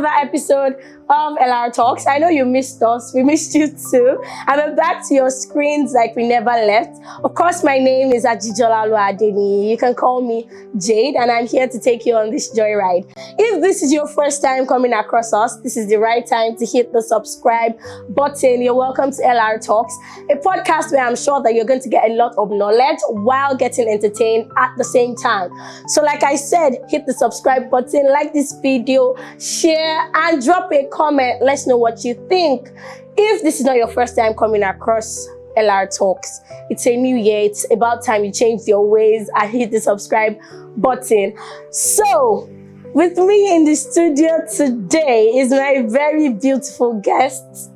another episode of LR Talks. I know you missed us. We missed you too. And we're back to your screens like we never left. Of course, my name is Ajijola Luadeni. You can call me Jade, and I'm here to take you on this joyride. If this is your first time coming across us, this is the right time to hit the subscribe button. You're welcome to LR Talks, a podcast where I'm sure that you're going to get a lot of knowledge while getting entertained at the same time. So like I said, hit the subscribe button, like this video, share, and drop a comment. Let's know what you think. If this is not your first time coming across LR Talks, it's a new year. It's about time you change your ways and hit the subscribe button. So, with me in the studio today is my very beautiful guest.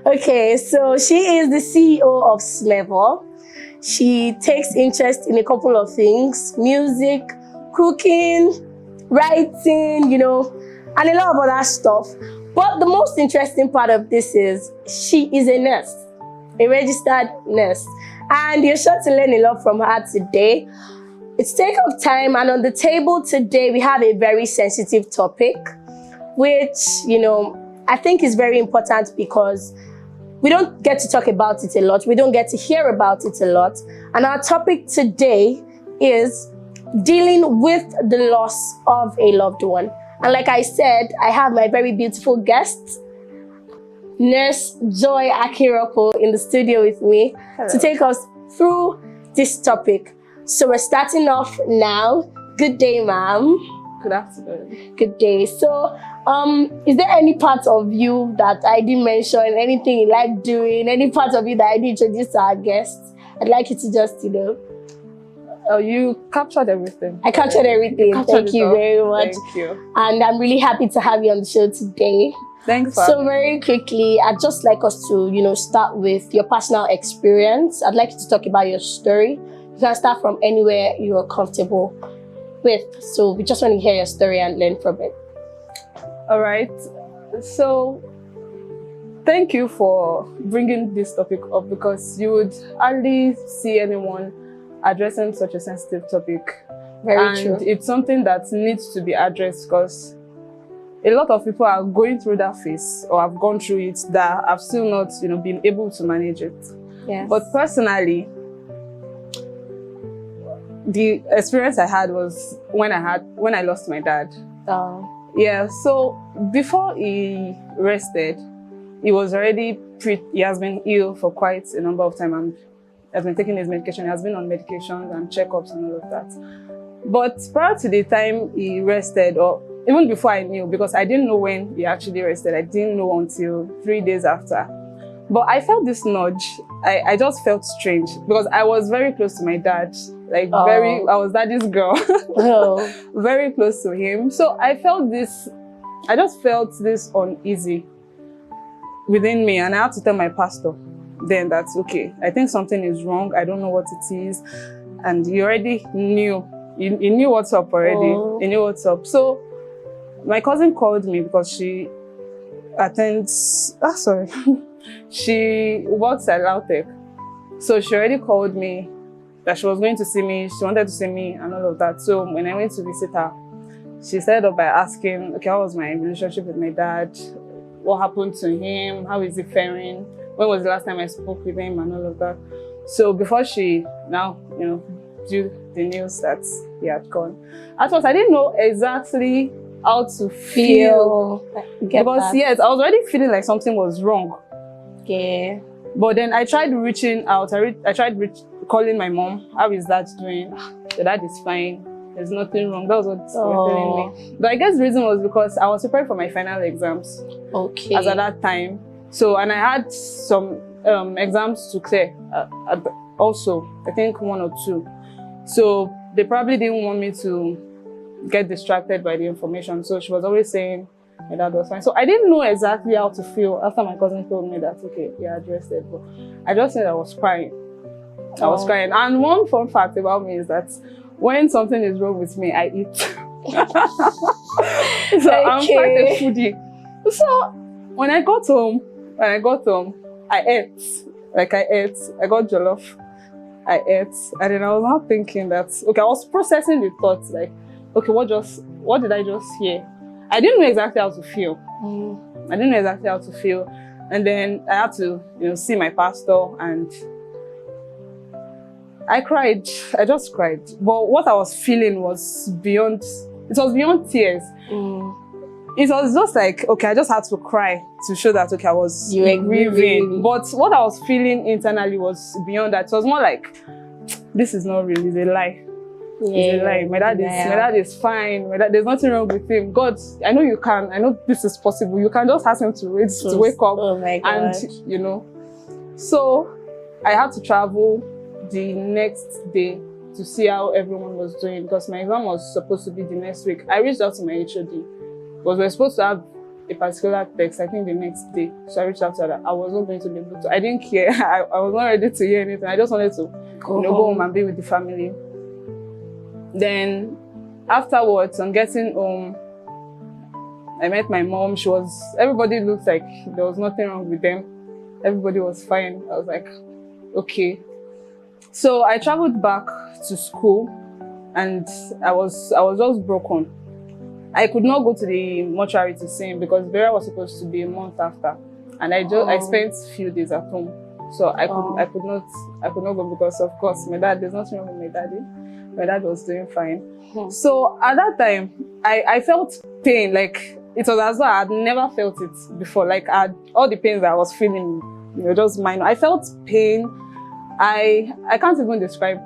Okay, so she is the CEO of Smevo. She takes interest in a couple of things: music, cooking, writing, and a lot of other stuff. But the most interesting part of this is she is a nurse, a registered nurse. And you're sure to learn a lot from her today. It's take of time, and on the table today, we have a very sensitive topic, which, I think is very important because we don't get to talk about it a lot. We don't get to hear about it a lot. And our topic today is dealing with the loss of a loved one. And like I said, I have my very beautiful guest, Nurse Joy Akiroko, in the studio with me. Hello. To take us through this topic. So we're starting off now. Good day, ma'am. Good afternoon. Good day. So, is there any part of you that I didn't mention, anything you like doing, any part of you that I didn't introduce to our guests? I'd like you to just, Oh, you captured everything. I captured everything. Thank you very much. Thank you. And I'm really happy to have you on the show today. Thanks. So very quickly, I'd just like us to, start with your personal experience. I'd like you to talk about your story. You can start from anywhere you are comfortable with. So we just want to hear your story and learn from it. All right. So thank you for bringing this topic up, because you would hardly see anyone addressing such a sensitive topic. Very true. And it's something that needs to be addressed, because a lot of people are going through that phase or have gone through it that have still not, been able to manage it. Yes. But personally, the experience I had was when I lost my dad. Oh. Yeah, so before he rested, he was already he has been ill for quite a number of time, and has been taking his medication. He has been on medications and checkups and all of that. But prior to the time he rested, or even before I knew, because I didn't know when he actually rested, I didn't know until 3 days after. But I felt this nudge. I just felt strange, because I was very close to my dad. I was daddy's girl. Oh. Very close to him. So I just felt this uneasy within me. And I had to tell my pastor then that, okay, I think something is wrong. I don't know what it is. And he already knew. He knew what's up already. Oh. He knew what's up. So my cousin called me, because she attends, she works at Lautech. So she already called me that she was going to see me. She wanted to see me and all of that. So when I went to visit her, she started off by asking, okay, how was my relationship with my dad? What happened to him? How is he faring? When was the last time I spoke with him and all of that? So before she now, do the news that he had gone. At first, I didn't know exactly how to feel. Because yes, I was already feeling like something was wrong. Okay. But then I tried reaching out. I tried calling my mom. How is that doing? The dad is fine. There's nothing wrong. That was what they were telling me. But I guess the reason was because I was preparing for my final exams. Okay. As at that time. So, and I had some exams to clear also. I think 1 or 2. So they probably didn't want me to get distracted by the information. So she was always saying my dad was fine. So I didn't know exactly how to feel after my cousin told me that, okay, he addressed it. But I just said I was crying. I was crying. And one fun fact about me is that when something is wrong with me, I eat. So I'm quite a foodie. So when I got home, I ate. I got jollof. I ate. And then I was now thinking that, okay, I was processing the thoughts like, okay, what did I just hear? I didn't know exactly how to feel. Mm. I didn't know exactly how to feel. And then I had to, see my pastor, and I cried. I just cried. But what I was feeling was beyond tears. Mm. It was just like, okay, I just had to cry to show that, okay, I was You were grieving. But what I was feeling internally was beyond that. It was more like, this is not real, it's a lie. It's a lie. My dad is fine. There's nothing wrong with him. God, I know you can. I know this is possible. You can just ask him to wake up. Oh my God. And, So I had to travel the next day to see how everyone was doing, because my exam was supposed to be the next week. I reached out to my HOD because we were supposed to have a particular text, I think the next day. So I reached out to her. I was not going to be able to. I didn't care. I was not ready to hear anything. I just wanted to go home and be with the family. Then afterwards, on getting home, I met my mom. Everybody looked like there was nothing wrong with them. Everybody was fine. I was like, okay. So I traveled back to school, and I was just broken. I could not go to the mortuary to see him because burial was supposed to be a month after, and I spent a few days at home. So I could not go because, of course, my dad, there's nothing wrong with my daddy. My dad was doing fine. So at that time, I felt pain. Like, it was as though I had never felt it before. Like, all the pains that I was feeling, just minor. I felt pain. I can't even describe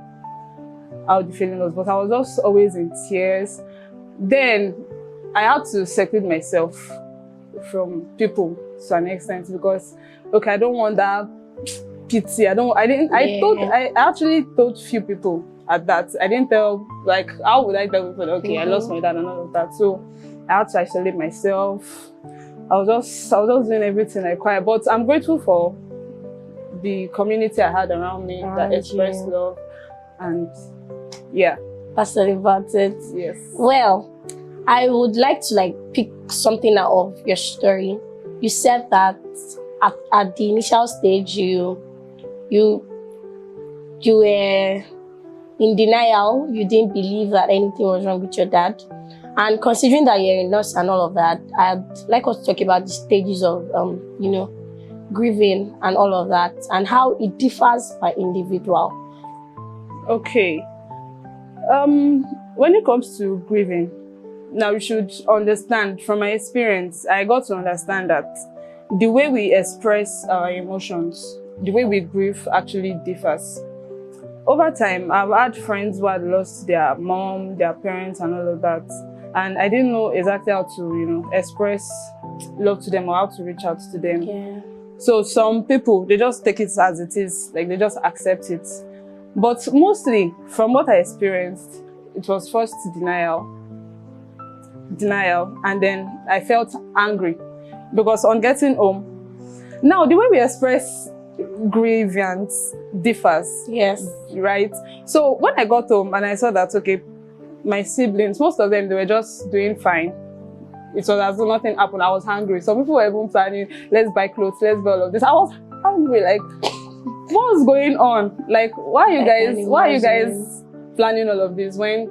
how the feeling was, but I was just always in tears. Then I had to seclude myself from people to an extent because, okay, I don't want that pity. I actually told few people at that. I didn't tell, like, how would I tell people, okay, I lost my dad and all of that. So I had to isolate myself. I was just doing everything. I cried. But I'm grateful for the community I had around me that expressed love. And yeah. That's about it. Yes. Well, I would like to pick something out of your story. You said that at the initial stage you were in denial. You didn't believe that anything was wrong with your dad. And considering that you're a nurse and all of that, I'd like us to talk about the stages of grieving and all of that, and how it differs by individual. Okay. When it comes to grieving, now you should understand, from my experience, I got to understand that the way we express our emotions, the way we grieve actually differs. Over time, I've had friends who had lost their mom, their parents, and all of that. And I didn't know exactly how to, express love to them or how to reach out to them. Yeah. So some people, they just take it as it is, like they just accept it. But mostly, from what I experienced, it was first denial, and then I felt angry because on getting home, now the way we express grievance differs. Yes. Right? So when I got home and I saw that, okay, my siblings, most of them, they were just doing fine. It was as though nothing happened. I was hungry. Some people were even planning, let's buy clothes, let's buy all of this. I was hungry, like, what's going on? Like, why are you guys planning all of this when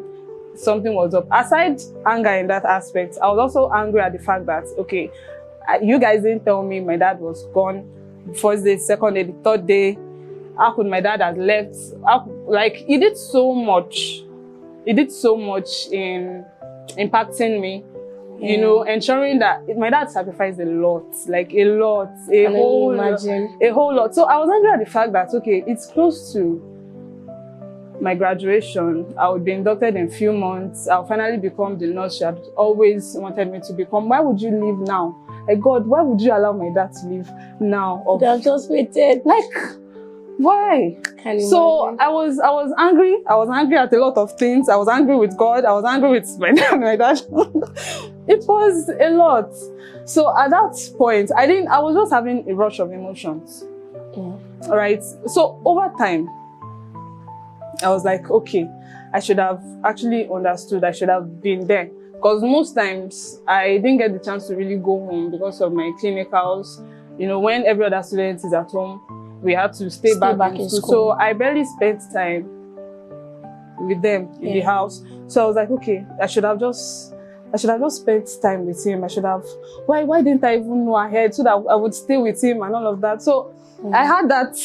something was up? Aside anger in that aspect, I was also angry at the fact that, okay, you guys didn't tell me my dad was gone. First day, second day, the third day. How could my dad have left? He did so much. He did so much in impacting me. Ensuring that my dad sacrificed a lot, a whole lot. So I was angry at the fact that, okay, it's close to my graduation. I would be inducted in a few months. I'll finally become the nurse she had always wanted me to become. Why would you leave now? Like, God, why would you allow my dad to leave now? I've just waited. Why? So I was angry. I was angry at a lot of things. I was angry with God. I was angry with my dad. It was a lot. So at that point, I was just having a rush of emotions. Yeah. Right? So over time, I was like, okay, I should have actually understood. I should have been there. Because most times, I didn't get the chance to really go home because of my clinicals. When every other student is at home, we had to stay back in school. So I barely spent time with them in the house. So I was like, okay, I should have just I should have just spent time with him. I should have, why didn't I even know ahead so that I would stay with him and all of that. So I had that,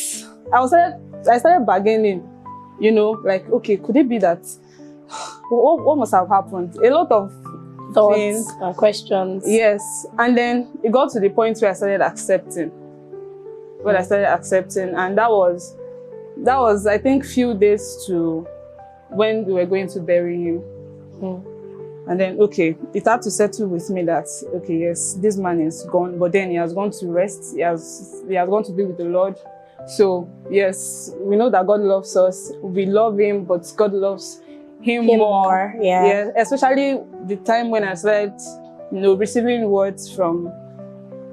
I started bargaining, you know, like, okay, could it be that, what must have happened? A lot of things and questions. Yes. And then it got to the point where I started accepting. And that was, I think, few days to when we were going to bury him. And then, okay, it had to settle with me that, okay, yes, this man is gone, but then he has gone to rest. He has gone to be with the Lord. So, yes, we know that God loves us. We love him, but God loves him more. Yeah. Especially the time when I started, you know, receiving words from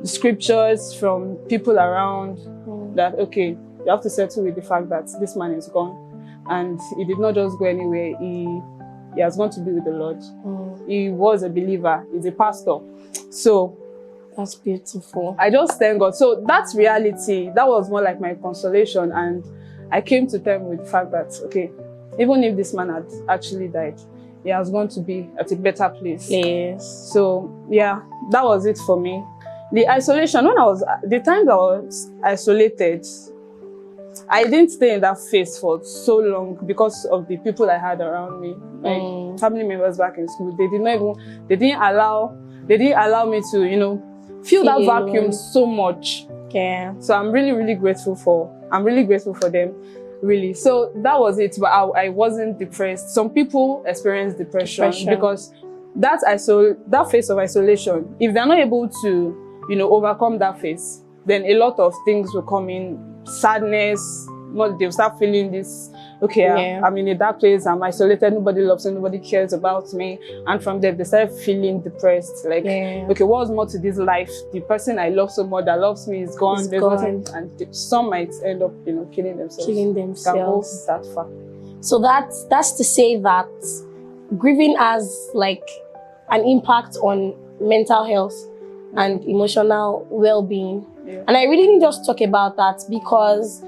the scriptures, from people around, that, okay, you have to settle with the fact that this man is gone. And he did not just go anywhere. He has gone to be with the Lord. He was a believer. He's a pastor. So that's beautiful. I just thank God. So that's reality. That was more like my consolation. And I came to terms with the fact that, okay, even if this man had actually died, he has gone to be at a better place. Yes. So yeah, that was it for me. The isolation, the times I was isolated, I didn't stay in that phase for so long because of the people I had around me. My family members back in school, they didn't allow me to, you know, feel that vacuum so much. Yeah. So I'm really grateful for them, really. So that was it, but I wasn't depressed. Some people experience depression. Because that phase of isolation, if they're not able to, you know, overcome that phase, then a lot of things will come in. Sadness, they'll start feeling this, okay, I'm in a dark place, I'm isolated, nobody loves me, nobody cares about me. And from there, they start feeling depressed. Like, okay, what's more to this life? The person I love so much, that loves me, is gone. There's nothing, and some might end up, you know, killing themselves. Can go that far. So that's to say that grieving has like an impact on mental health and emotional well-being. Yeah. And I really didn't just talk about that because,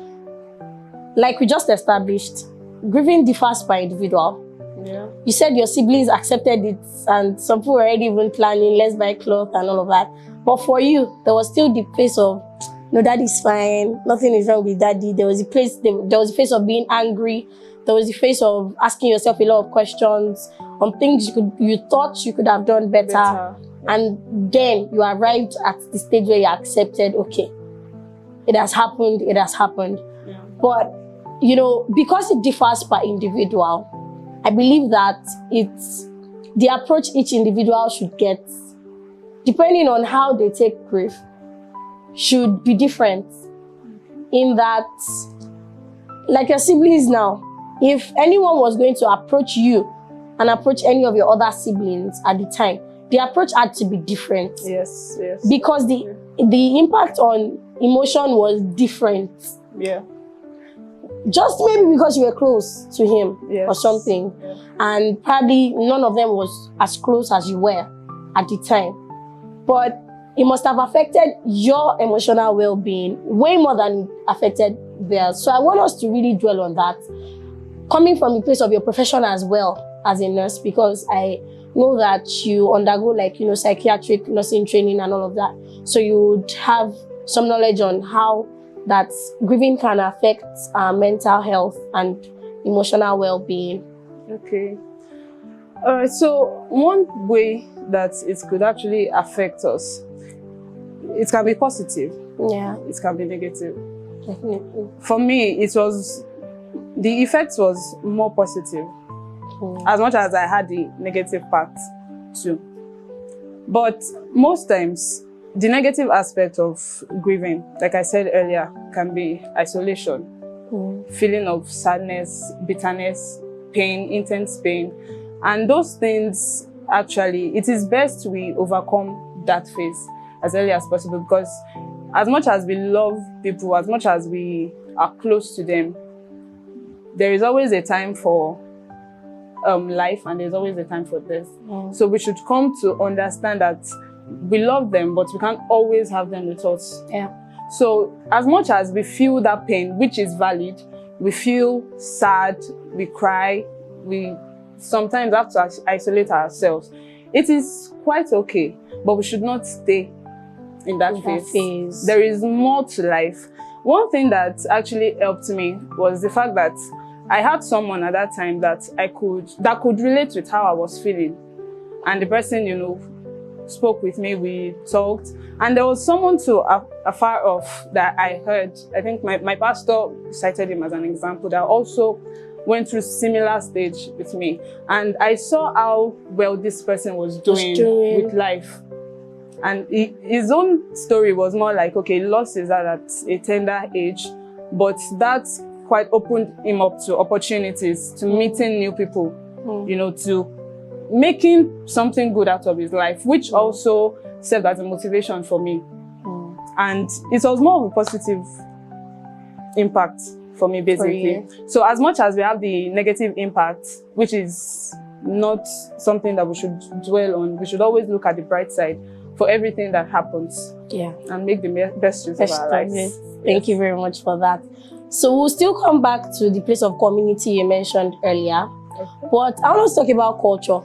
like we just established, grieving differs by individual. Yeah. You said your siblings accepted it, and some people were already even planning, let's buy clothes and all of that. But for you, there was still the place of, no, daddy's fine, nothing is wrong with daddy. There was a phase of being angry. There was a phase of asking yourself a lot of questions on things you thought you could have done better. And then you arrived at the stage where you accepted, okay, it has happened. Yeah. But, you know, because it differs per individual, I believe that it's the approach each individual should get, depending on how they take grief, should be different. In that, like your siblings now, if anyone was going to approach you and approach any of your other siblings at the time, the approach had to be different. Yes. Because the impact on emotion was different. Yeah. Just maybe because you were close to him or something. Yeah. And probably none of them was as close as you were at the time. But it must have affected your emotional well-being way more than it affected theirs. So I want us to really dwell on that. Coming from the place of your profession as well as a nurse, because I know that you undergo, like, you know, psychiatric nursing training and all of that. So you would have some knowledge on how that grieving can affect our mental health and emotional well-being. Okay. All right. So one way that it could actually affect us, it can be positive. Yeah. It can be negative. Definitely. For me, the effect was more positive. As much as I had the negative part too. But most times, the negative aspect of grieving, like I said earlier, can be isolation, feeling of sadness, bitterness, pain, intense pain. And those things, actually, it is best we overcome that phase as early as possible, because as much as we love people, as much as we are close to them, there is always a time for life, and there's always a time for death. So we should come to understand that we love them, but we can't always have them with us. Yeah. So as much as we feel that pain, which is valid, we feel sad, we cry, we sometimes have to isolate ourselves. It is quite okay, but we should not stay in that phase. There is more to life. One thing that actually helped me was the fact that I had someone at that time that could relate with how I was feeling. And the person, you know, spoke with me, we talked. And there was someone too afar off that I heard. I think my pastor cited him as an example that also went through similar stage with me. And I saw how well this person was doing with life. And his own story was more like, okay, he lost his dad at a tender age, but that quite opened him up to opportunities, to meeting new people, you know, to making something good out of his life, which also served as a motivation for me. And it was more of a positive impact for me, basically. So as much as we have the negative impact, which is not something that we should dwell on, we should always look at the bright side for everything that happens. Yeah. And make the best use of our lives. Thank you very much for that. So we'll still come back to the place of community you mentioned earlier. But I want to talk about culture.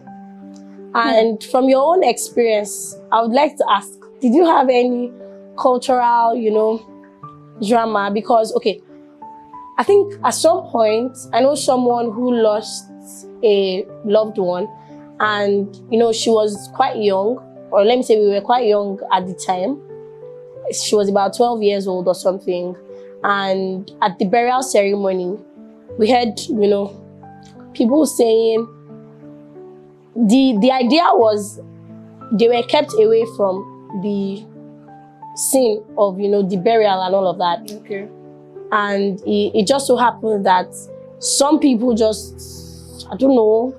And from your own experience, I would like to ask, did you have any cultural, you know, drama? Because, okay, I think at some point, I know someone who lost a loved one and, you know, she was quite young, or let me say we were quite young at the time. She was about 12 years old or something. And at the burial ceremony, we had, you know, people saying, the idea was they were kept away from the scene of, you know, the burial and all of that. Okay. And it just so happened that some people just, I don't know,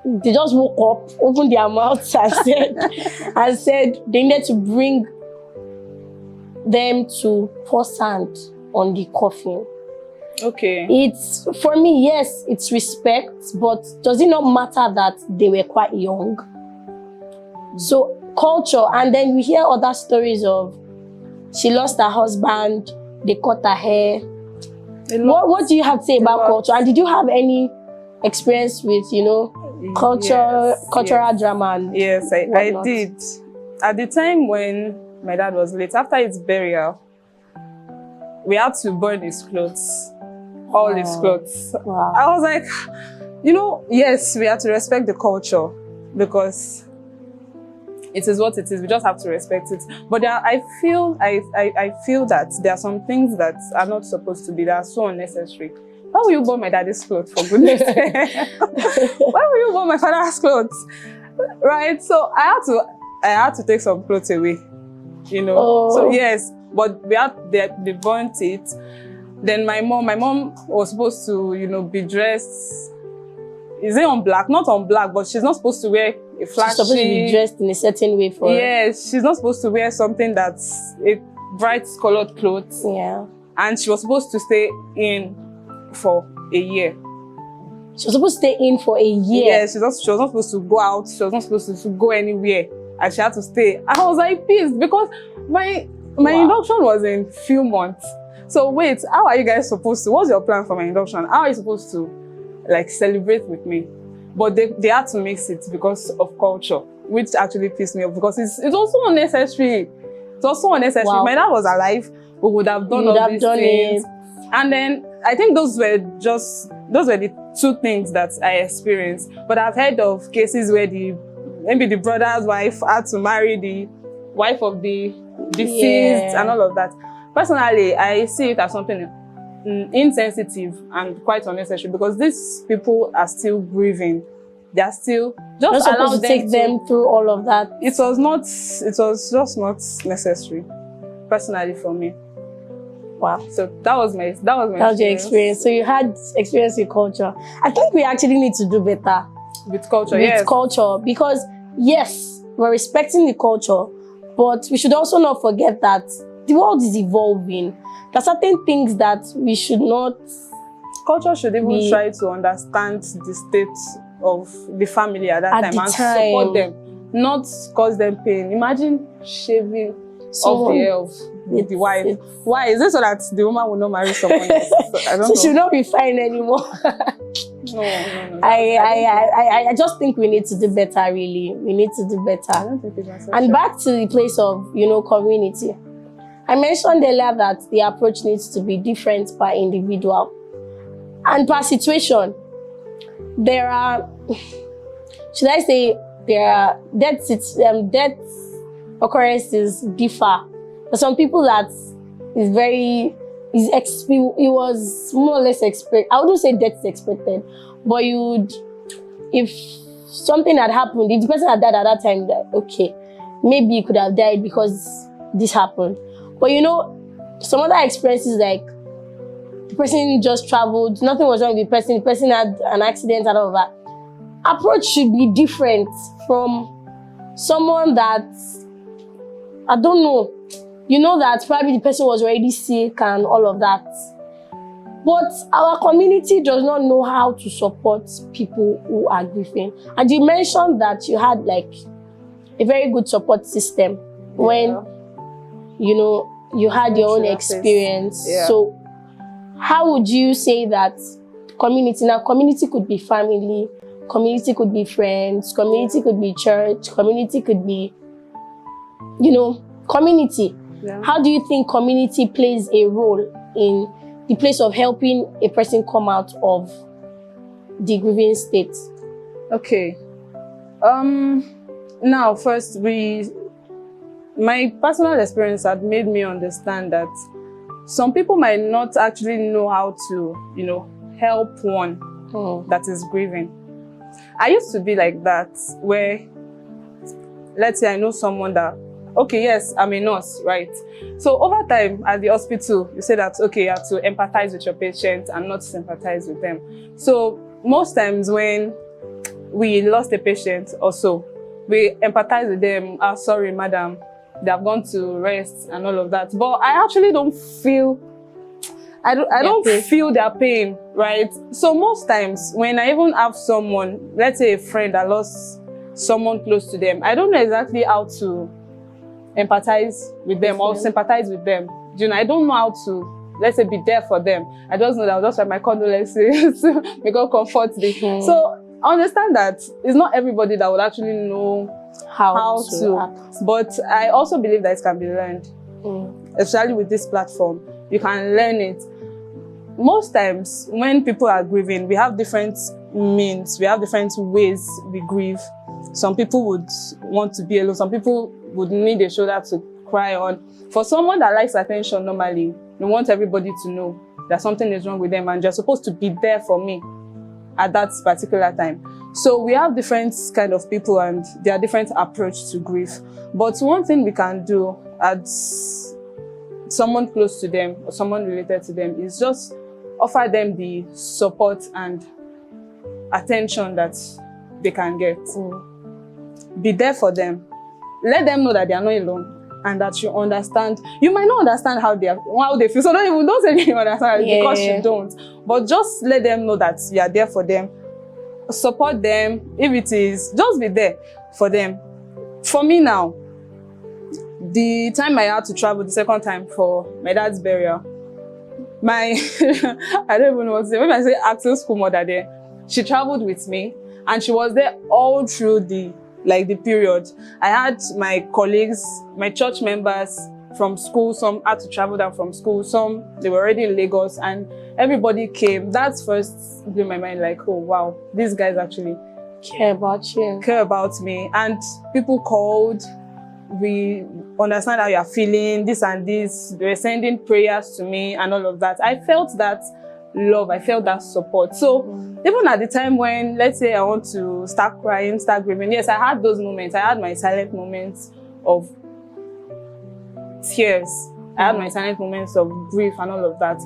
they just woke up, opened their mouths and said they needed to bring them to pour sand on the coffin. Okay. It's, for me, yes, it's respect, but does it not matter that they were quite young? So culture, and then we hear other stories of she lost her husband, they cut her hair. What do you have to say about culture? And did you have any experience with, you know, cultural drama? Yes, I did. At the time when my dad was late, after his burial, we had to burn his clothes. All his clothes. Wow. I was like, you know, yes, we have to respect the culture because it is what it is. We just have to respect it. But I feel that there are some things that are not supposed to be. That are so unnecessary. Why will you burn my daddy's clothes, for goodness sake? Why will you burn my father's clothes? Right? So I had to take some clothes away. You know. Oh. So yes, but they burnt it. Then my mom was supposed to, you know, be dressed. Is it on black? Not on black, but she's not supposed to wear a flashy. She's supposed to be dressed in a certain way for. Yes, she's not supposed to wear something that's a bright colored clothes. Yeah. And she was supposed to stay in for a year. She was supposed to stay in for a year. Yeah, she was not supposed to go out. She was not supposed to go anywhere, and she had to stay. I was like pissed because my induction was in few months. So wait, how are you guys supposed to? What's your plan for my induction? How are you supposed to, like, celebrate with me? But they had to mix it because of culture, which actually pissed me off because it's also unnecessary. It's also unnecessary. Wow. If my dad was alive, we would have done all these things. And then I think those were the two things that I experienced. But I've heard of cases where maybe the brother's wife had to marry the wife of the deceased and all of that. Personally, I see it as something insensitive and quite unnecessary because these people are still grieving. They are still just supposed to take them through all of that. It was just not necessary, personally, for me. Wow. So that was your experience. So you had experience with culture. I think we actually need to do better with culture. With culture, because yes, we're respecting the culture, but we should also not forget that the world is evolving. There are certain things that we should not. Culture should even try to understand the state of the family at that time and support them, not cause them pain. Imagine shaving off the hair of the wife. Why? Is this so that the woman will not marry someone else? I don't know. She should not be fine anymore. No. I just think we need to do better, really. We need to do I better. don't think it's necessary. And back to the place of, community. I mentioned earlier that the approach needs to be different per individual and per situation. There are, should I say, there are death occurrences differ. For some people that is very, it was more or less expected. I wouldn't say death is expected, but if something had happened, if the person had died at that time, that okay, maybe he could have died because this happened. But some other experiences, like the person just traveled, nothing was wrong with the person had an accident and all of that. Approach should be different from someone that, I don't know, that probably the person was already sick and all of that. But our community does not know how to support people who are grieving. And you mentioned that you had like a very good support system when, you had your own experience. Yeah. So how would you say that community could be family, community could be friends, community could be church, community could be, community. Yeah. How do you think community plays a role in the place of helping a person come out of the grieving state? Okay. Now, first, my personal experience had made me understand that some people might not actually know how to, help one that is grieving. I used to be like that, where, let's say I know someone that, okay, yes, I'm a nurse, right? So over time at the hospital, you say that, okay, you have to empathize with your patient and not sympathize with them. So most times when we lost a patient or so, we empathize with them. Ah, sorry, madam, they have gone to rest and all of that. But I actually don't feel, I don't feel their pain, right? So most times when I even have someone, let's say a friend that lost someone close to them, I don't know exactly how to empathize with them or sympathize with them. I don't know how to, let's say, be there for them. I just know that I'll just write my condolences, may God comfort them. So I understand that it's not everybody that would actually know how to act. But I also believe that it can be learned, especially with this platform. You can learn it. Most times when people are grieving, we have different means, we have different ways we grieve. Some people would want to be alone. Some people would need a shoulder to cry on. For someone that likes attention normally, we want everybody to know that something is wrong with them and you're supposed to be there for me at that particular time. So we have different kind of people and there are different approach to grief. But one thing we can do as someone close to them or someone related to them is just offer them the support and attention that they can get. Be there for them. Let them know that they are not alone and that you understand. You might not understand how they feel, so don't say you understand because you don't. But just let them know that you are there for them. Support them. If it is, just be there for them. For me now, the time I had to travel the second time for my dad's burial, I don't even know what to say. When I say actual school mother there, she traveled with me and she was there all through the period. I had my colleagues, my church members from school, some had to travel down from school, some they were already in Lagos, and everybody came. That's first blew my mind, like, oh wow, these guys actually care about you, care about me. And people called, we understand how you're feeling, this and this. They were sending prayers to me and all of that. I felt that love, I felt that support. So even at the time when, let's say I want to start crying, start grieving, yes, I had those moments. I had my silent moments of tears. I had my silent moments of grief and all of that.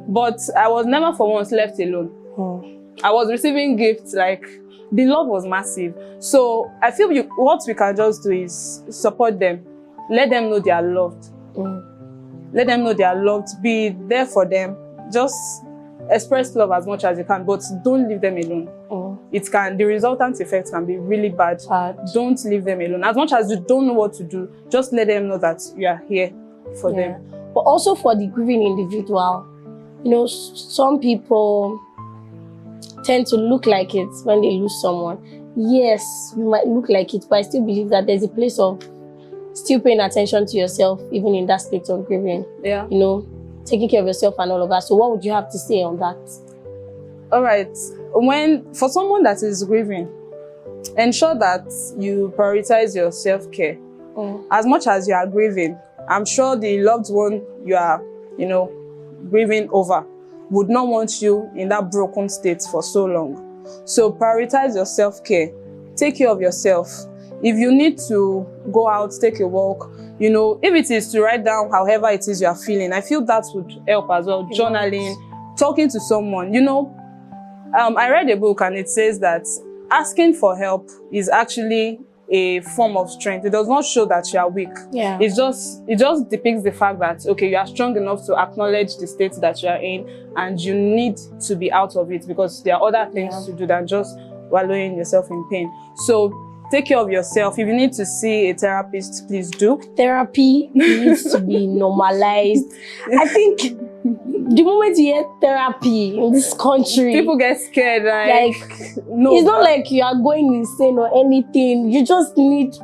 But I was never for once left alone. I was receiving gifts, like the love was massive. So I feel what we can just do is support them. Let them know they are loved. Let them know they are loved. Be there for them. Just express love as much as you can, but don't leave them alone. The resultant effect can be really bad. Don't leave them alone. As much as you don't know what to do, just let them know that you are here for them. But also for the grieving individual, some people tend to look like it when they lose someone. Yes, you might look like it, but I still believe that there's a place of still paying attention to yourself, even in that state of grieving. Yeah. You know, taking care of yourself and all of that. So what would you have to say on that? All right. For someone that is grieving, ensure that you prioritize your self-care. As much as you are grieving, I'm sure the loved one you are, grieving over would not want you in that broken state for so long. So prioritize your self-care. Take care of yourself. If you need to go out, take a walk, if it is to write down however it is you are feeling, I feel that would help as well. Journaling, talking to someone. I read a book and it says that asking for help is actually a form of strength. It does not show that you are weak. Yeah. It just depicts the fact that, okay, you are strong enough to acknowledge the state that you are in and you need to be out of it because there are other things to do than just wallowing yourself in pain. So take care of yourself. If you need to see a therapist, please do. Therapy needs to be normalized. I think the moment you hear therapy in this country, people get scared. No, it's not like you are going insane or anything. You just need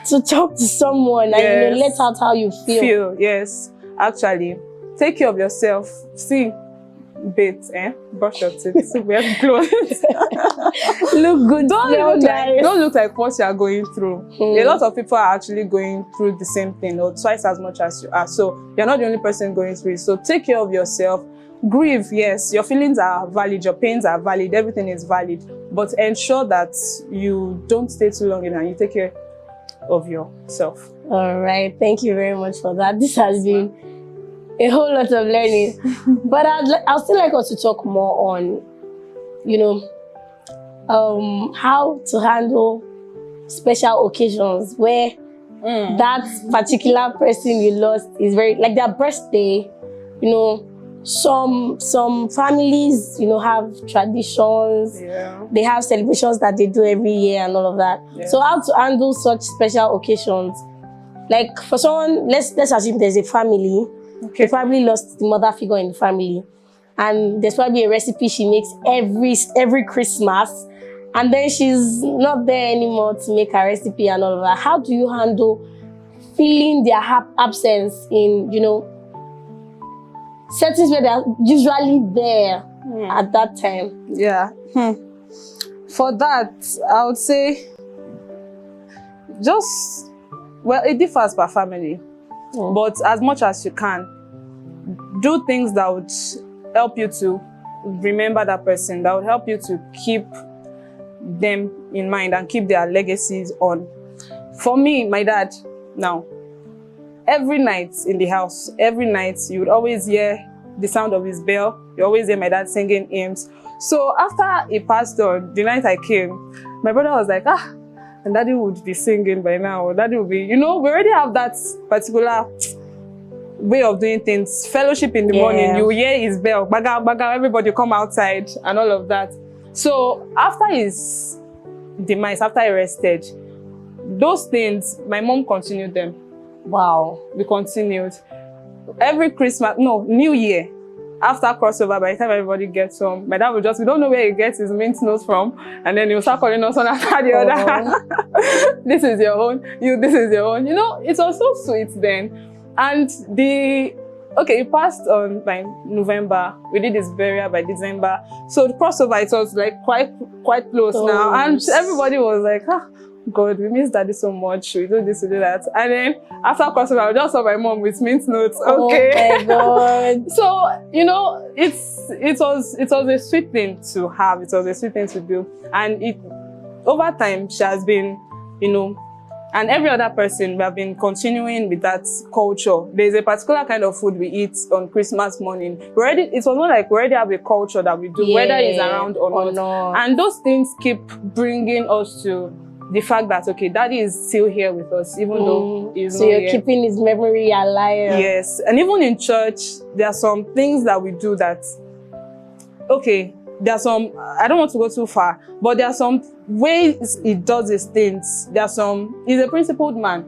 to talk to someone and let out how you feel. Yes, actually, take care of yourself. See, bathe, brush your teeth, wear clothes. Look good. Don't look like what you are going through. A lot of people are actually going through the same thing or twice as much as you are. So you're not the only person going through it. So take care of yourself. Grieve, yes, your feelings are valid, your pains are valid, everything is valid. But ensure that you don't stay too long in and you take care of yourself. All right. Thank you very much for that. This has been a whole lot of learning. But I'd still like us to talk more on, how to handle special occasions where that particular person you lost is very, like their birthday, some families, have traditions. Yeah. They have celebrations that they do every year and all of that. Yeah. So how to handle such special occasions? Like for someone, let's assume there's a family. Okay. They probably lost the mother figure in the family. And there's probably a recipe she makes every Christmas. And then she's not there anymore to make her recipe and all of that. How do you handle feeling their absence in, settings where they're usually there at that time? Yeah. For that, I would say it differs per family. But as much as you can, do things that would help you to remember that person, that would help you to keep them in mind and keep their legacies on. For me, my dad, now, every night in the house, every night, you would always hear the sound of his bell. You always hear my dad singing hymns. So after he passed on, the night I came, my brother was like, and daddy would be singing by now. Daddy would be, we already have that particular way of doing things. Fellowship in the morning, you hear his bell, baga, baga, everybody come outside and all of that. So after his demise, after he rested, those things, my mom continued them. Wow. We continued. Every New Year, after crossover, by the time everybody gets home, my dad will we don't know where he gets his mint notes from, and then he'll start calling us one after the other. This is your own, this is your own. It was so sweet then. And he passed on by November. We did his burial by December. So the crossover, it was like quite close now. And everybody was like, God, we miss daddy so much. We do this, we do that. And then after crossover, I just saw my mom with mint notes. Okay. Oh my God. So, it was a sweet thing to have. It was a sweet thing to do. And over time, she has been, and every other person, we have been continuing with that culture. There's a particular kind of food we eat on Christmas morning. It was not like we already have a culture that we do, whether it's around or not. And those things keep bringing us to the fact that, okay, daddy is still here with us, even though he's not here. So you're keeping his memory alive. Yes. And even in church, there are some things that we do that, there are some, I don't want to go too far, but there are some ways he does his things. He's a principled man.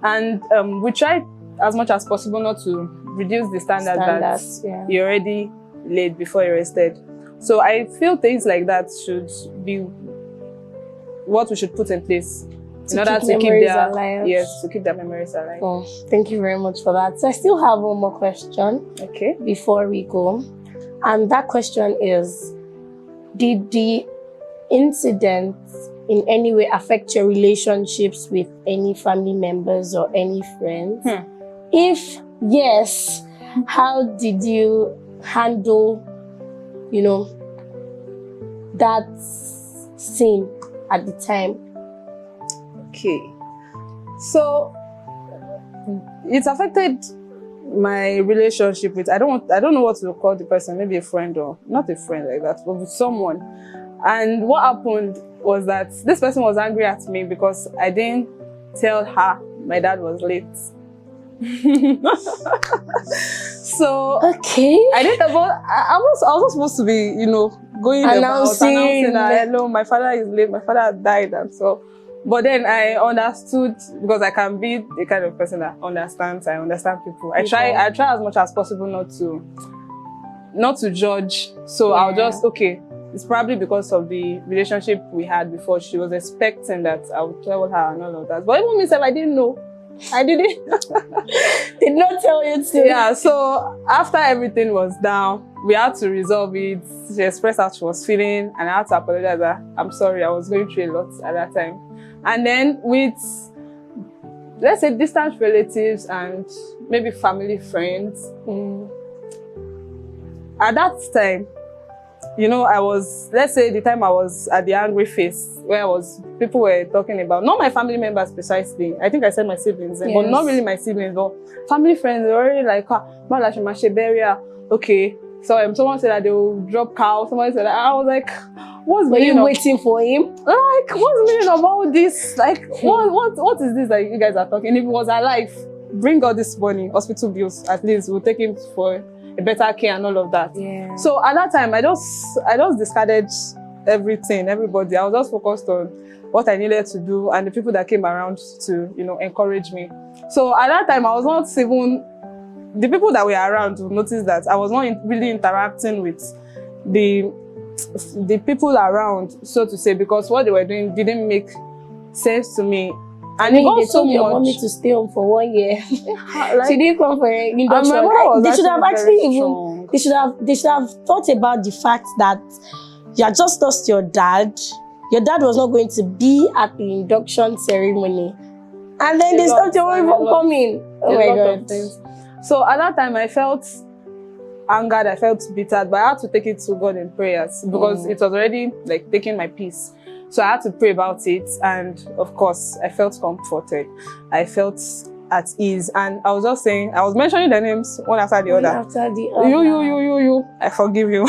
And we try as much as possible not to reduce the standard that he already laid before he rested. So I feel things like that should be what we should put in place in order to keep memories their alive. yes, to keep their memories alive. Oh, thank you very much for that. So I still have one more question Okay. before we go. And that question is, did the incident in any way affect your relationships with any family members or any friends? If yes, how did you handle, that scene at the time? Okay. So it affected my relationship with I don't know what to call the person, maybe a friend or not a friend like that, but with someone. And what happened was that this person was angry at me because I didn't tell her my dad was late. So Okay. I didn't about I was not supposed to be, going announcing that hello, my father is late, my father died, and so. But then I understood, because I can be the kind of person that understands. I understand people. I try as much as possible not to judge. So I'll just it's probably because of the relationship we had before. She was expecting that I would tell her and all of that. But even myself, I didn't know. I didn't. Did not tell you to. Yeah, so after everything was down, we had to resolve it. She expressed how she was feeling, and I had to apologize that I'm sorry, I was going through a lot at that time. And then with, let's say, distant relatives and maybe family friends, at that time, let's say the time I was at the angry phase, where people were talking about, not my family members precisely. I think I said my siblings, but not really my siblings, but family friends. They were already like, okay. So someone said that they will drop cow. Someone said that. I was like, what's the meaning? Were you waiting for him? Like, what's the meaning of all this? Like, what is this that you guys are talking? If he was alive, bring all this money, hospital bills, at least we'll take him for a better care and all of that. Yeah. So at that time, I just discarded everything, everybody. I was just focused on what I needed to do and the people that came around to, encourage me. So at that time, I was not even, the people that were around would notice that I was not really interacting with the people around, so to say, because what they were doing didn't make sense to me. And it got so much. Your mommy to stay home for 1 year. Like, she didn't come for an induction. my mother was They should have strong. they should have thought about the fact that you had just lost your dad. Your dad was not going to be at the induction ceremony, and then they stopped your mom from coming. Oh my God! So at that time, I felt angered. I felt bitter, but I had to take it to God in prayers because it was already like taking my peace. So I had to pray about it, and of course, I felt comforted. I felt at ease, and I was just saying, I was mentioning the names one after the other. After the other. You. I forgive you.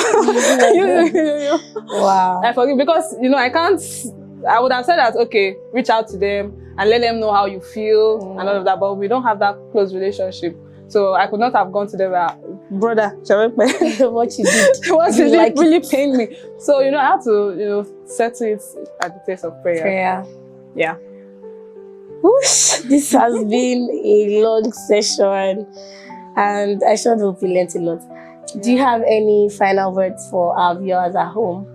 you. Wow. I forgive, because I would have said that, okay, reach out to them and let them know how you feel and all of that, but we don't have that close relationship. So I could not have gone to them, brother, what you did. What you did really pained me. So, I had to, settle it at the place of prayer. Yeah. Whoosh, this has been a long session, and I sure hope you learned a lot. Do you have any final words for our viewers at home?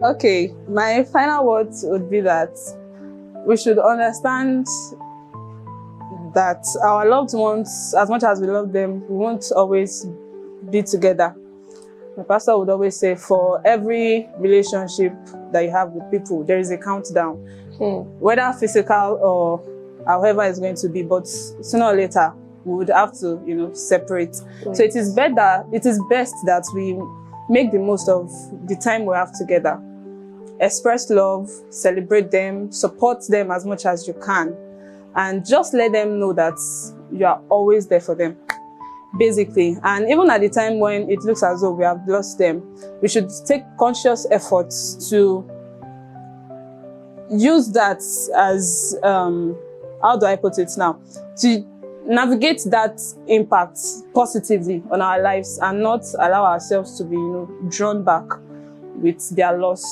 Okay, my final words would be that we should understand that our loved ones, as much as we love them, we won't always be together. My pastor would always say, for every relationship that you have with people, there is a countdown. Whether physical or however it's going to be, but sooner or later, we would have to, separate. So it is best that we make the most of the time we have together. Express love, celebrate them, support them as much as you can, and just let them know that you are always there for them, basically. And even at the time when it looks as though we have lost them, we should take conscious efforts to use that as, how do I put it now, to navigate that impact positively on our lives and not allow ourselves to be, drawn back with their loss.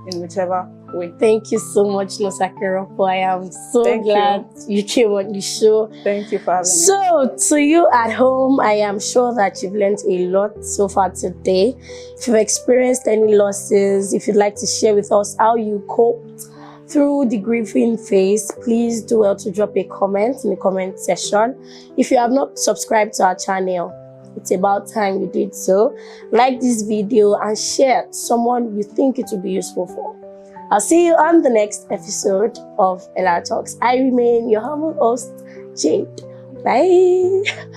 in whichever way. Thank you so much, Nosakiroko. I am so Thank glad you came on the show. Thank you for having me. So, to you at home, I am sure that you've learned a lot so far today. If you've experienced any losses, if you'd like to share with us how you coped through the grieving phase, please do well to drop a comment in the comment section. If you have not subscribed to our channel, it's about time you did so. Like this video and share someone you think it would be useful for. I'll see you on the next episode of LR Talks. I remain your humble host, Jade. Bye.